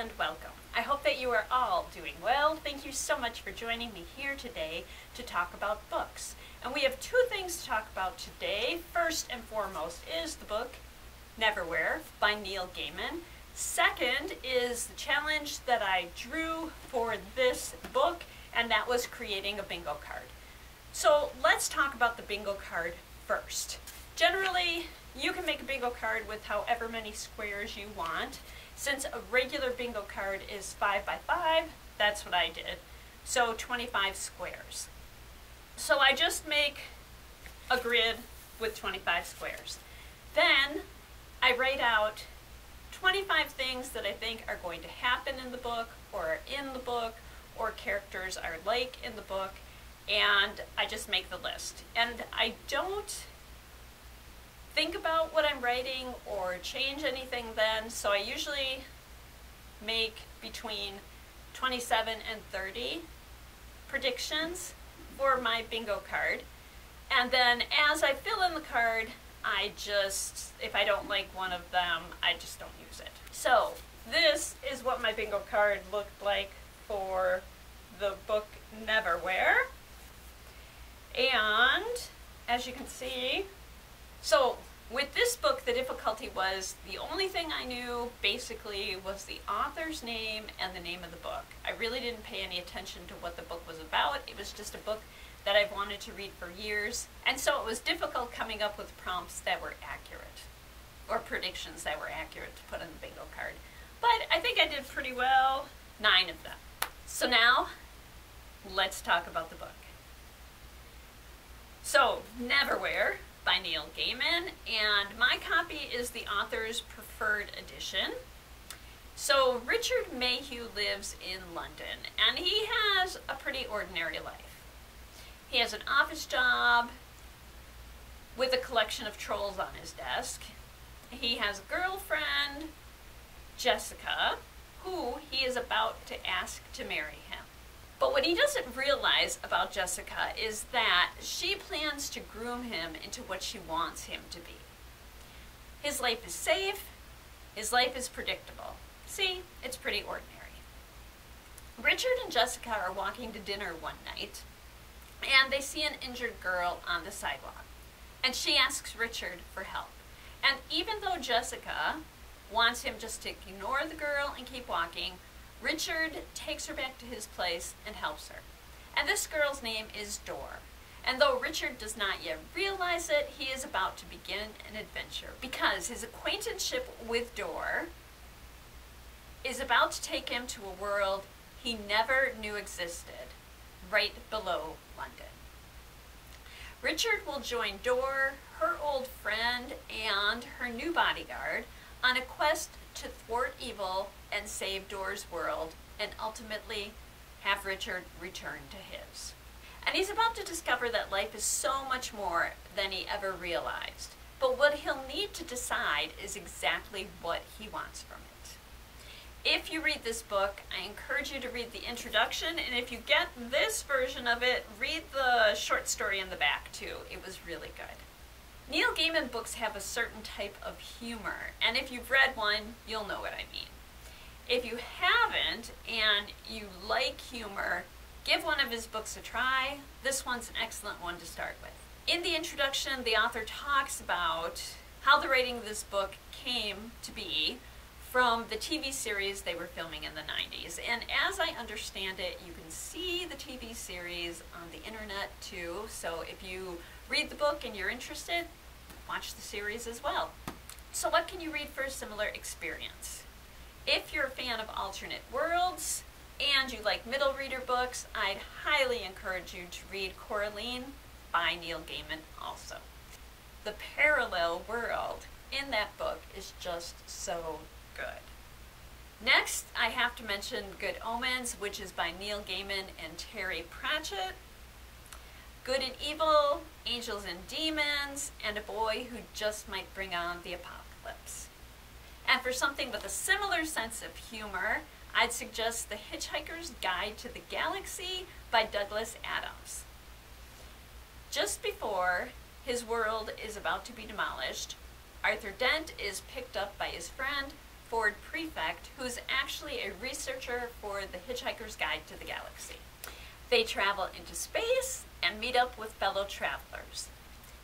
and welcome. I hope that you are all doing well. Thank you so much for joining me here today to talk about books. And we have two things to talk about today. First and foremost is the book Neverwhere by Neil Gaiman. Second is the challenge that I drew for this book, and that was creating a bingo card. So let's talk about the bingo card first. Generally, you can make a bingo card with however many squares you want. Since a regular bingo card is 5 by 5, that's what I did. So 25 squares. So I just make a grid with 25 squares. Then I write out 25 things that I think are going to happen in the book, or are in the book, or characters are like in the book, and I just make the list. And I don't think about what I'm writing or change anything then, so I usually make between 27 and 30 predictions for my bingo card. And then as I fill in the card, if I don't like one of them, I just don't use it. So this is what my bingo card looked like for the book Neverwhere. And as you can see, so with this book, the difficulty was the only thing I knew basically was the author's name and the name of the book. I really didn't pay any attention to what the book was about. It was just a book that I've wanted to read for years. And so it was difficult coming up with prompts that were accurate, or predictions that were accurate to put on the bingo card. But I think I did pretty well, 9 of them. So now, let's talk about the book. So, Neverwhere by Neil Gaiman, and my copy is the author's preferred edition. So Richard Mayhew lives in London, and he has a pretty ordinary life. He has an office job with a collection of trolls on his desk. He has a girlfriend, Jessica, who he is about to ask to marry him. But what he doesn't realize about Jessica is that she plans to groom him into what she wants him to be. His life is safe, his life is predictable. See, it's pretty ordinary. Richard and Jessica are walking to dinner one night, and they see an injured girl on the sidewalk. And she asks Richard for help. And even though Jessica wants him just to ignore the girl and keep walking, Richard takes her back to his place and helps her. And this girl's name is Dor. And though Richard does not yet realize it, he is about to begin an adventure, because his acquaintanceship with Dor is about to take him to a world he never knew existed, right below London. Richard will join Dor, her old friend, and her new bodyguard on a quest to thwart evil and save Dor's world, and ultimately have Richard return to his. And he's about to discover that life is so much more than he ever realized. But what he'll need to decide is exactly what he wants from it. If you read this book, I encourage you to read the introduction, and if you get this version of it, read the short story in the back too. It was really good. Neil Gaiman books have a certain type of humor, and if you've read one, you'll know what I mean. If you haven't, and you like humor, give one of his books a try. This one's an excellent one to start with. In the introduction, the author talks about how the writing of this book came to be from the TV series they were filming in the 90s. And as I understand it, you can see the TV series on the internet too, so if you read the book and you're interested, watch the series as well. So what can you read for a similar experience? If you're a fan of alternate worlds and you like middle reader books, I'd highly encourage you to read Coraline by Neil Gaiman also. The parallel world in that book is just so good. Next, I have to mention Good Omens, which is by Neil Gaiman and Terry Pratchett. Good and Evil, Angels and Demons, and a boy who just might bring on the apocalypse. And for something with a similar sense of humor, I'd suggest The Hitchhiker's Guide to the Galaxy by Douglas Adams. Just before his world is about to be demolished, Arthur Dent is picked up by his friend board prefect who's actually a researcher for the Hitchhiker's Guide to the Galaxy. They travel into space and meet up with fellow travelers.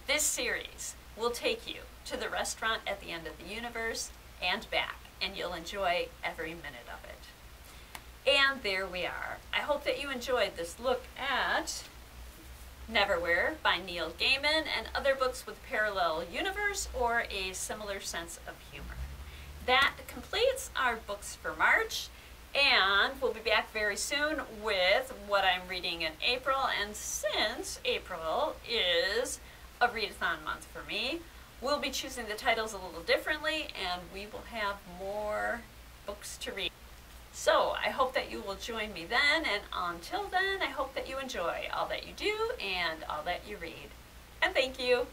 This series will take you to the restaurant at the end of the universe and back, and you'll enjoy every minute of it. And there we are. I hope that you enjoyed this look at Neverwhere by Neil Gaiman and other books with parallel universe or a similar sense of humor. That completes our books for March, and we'll be back very soon with what I'm reading in April. And since April is a readathon month for me, we'll be choosing the titles a little differently, and we will have more books to read. So I hope that you will join me then, and until then, I hope that you enjoy all that you do and all that you read. And thank you.